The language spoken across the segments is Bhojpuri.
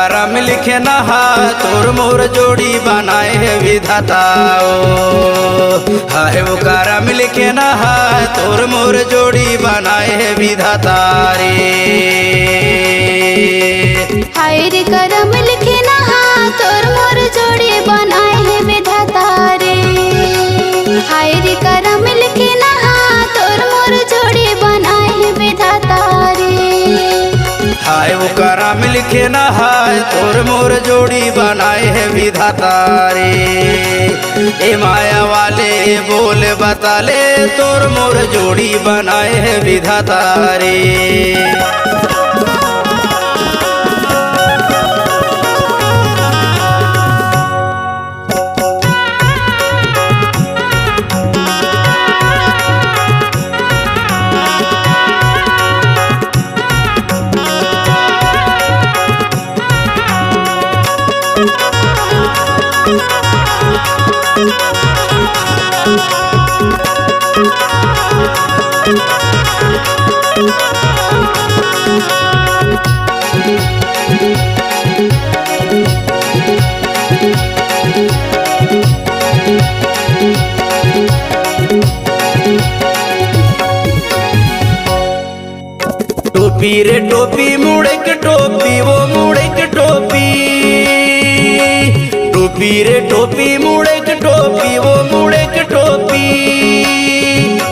उकारा में लिखे नहा तोर मोर जोड़ी बनाए है विधाता हाय उकारा में लिखे नहा तोर मोर जोड़ी बनाए है विधाता रे। हाय रे करम लिखे नहा तोर मोर जोड़ी बनाए है विधाता रे। हाय रे करम लिखे नहा तोर मोर जोड़ी बनाए है विधाता रे। हाय उकारा में लिखे नहा तोर मोर जोड़ी बनाए है विधाता रे। ए माया वाले बोल बता ले तोर मोर जोड़ी बनाए है विधाता रे। टोपी रे टोपी मुड़े के टोपी वो मुड़े के टोपी। टोपी रे टोपी मुड़े के टोपी वो मुड़े के टोपी।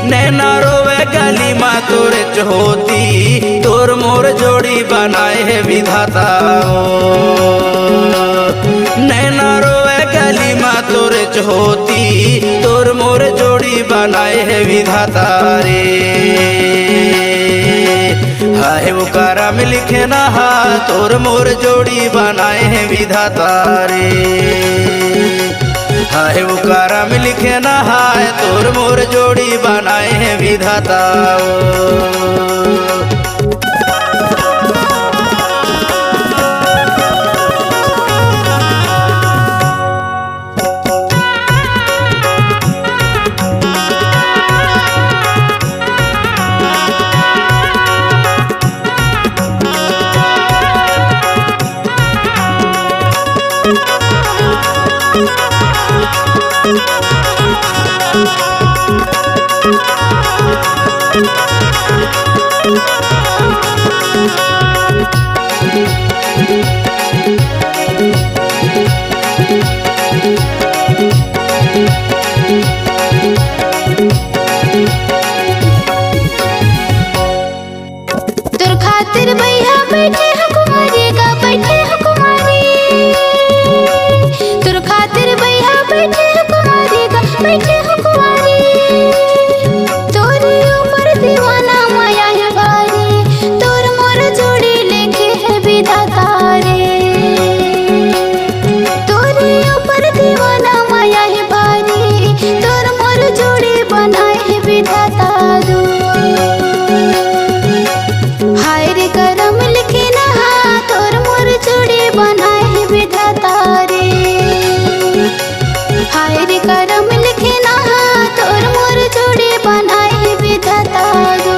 नैना रोवे गली माँ तोरे चहोती तोर मोर जोड़ी बनाए है विधाता नैना रोवे गली माँ तोरे चहोती तोर मोर जोड़ी बनाए है विधाता रे। हाय उकारा में लिखे नहा तोर मोर जोड़ी बनाए है विधाता रे। हाय उकारा में लिखे नहा तोर मोर जोड़ी बनाए है विधाता। तोर खातिर भैया बैठे हो कुमारी का बैठे हो कुमारी। तोर खातिर भैया बैठे हो कुमारी का बैठे हो कुमारी। तोरे ऊपर दीवाना माया है भारी तोर मोर जोड़ी लेके है विधाता रे। तोरे ऊपर दीवाना माया है भारी तोर मोर जोड़ी बनाए है विधाता दो। हाय रे करम लिखे नहा तोर मोर जोड़ी बनाए है विधाता रे। हाय रे करम लिखे नहा तोर मोर जोड़ी बनाए है विधाता दो।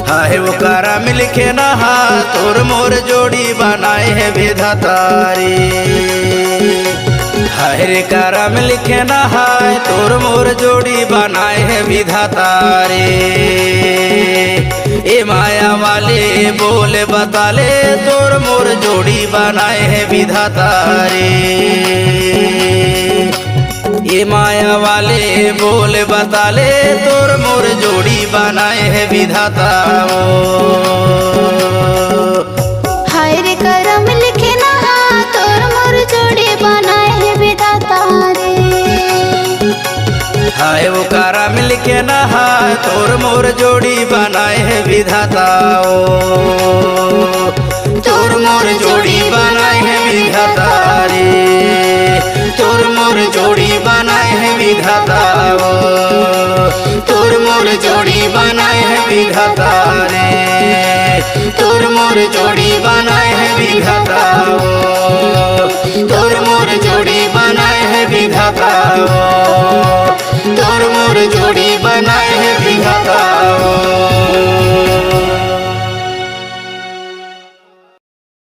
हाय उकारा में लिखे नहा तोर मोर जोड़ी बनाए है विधाता रे। हाय रे कारा में लिखे नहा तोर मोर जोड़ी बनाए है विधाता रे। ए माया वाले बोल बता ले तोर मोर जोड़ी बनाए है विधाता रे। ए माया वाले बोल बता ले तोर मोर जोड़ी बनाए है विधाता हाय रे करम लिखे नहा तोर मोर जोड़ी बनाए है विधाता रे। हाय उकारा में लिखे नहा तोर मोर जोड़ी बनाए है विधाता तोर मोर जोड़ी बनाए है विधाता रे। तोर मोर जोड़ी बनाए है विधाता तोर मोर जोड़ी बनाए है विधाता रे। तोर मोर जोड़ी बनाए है विधाता तोर मोर जोड़ी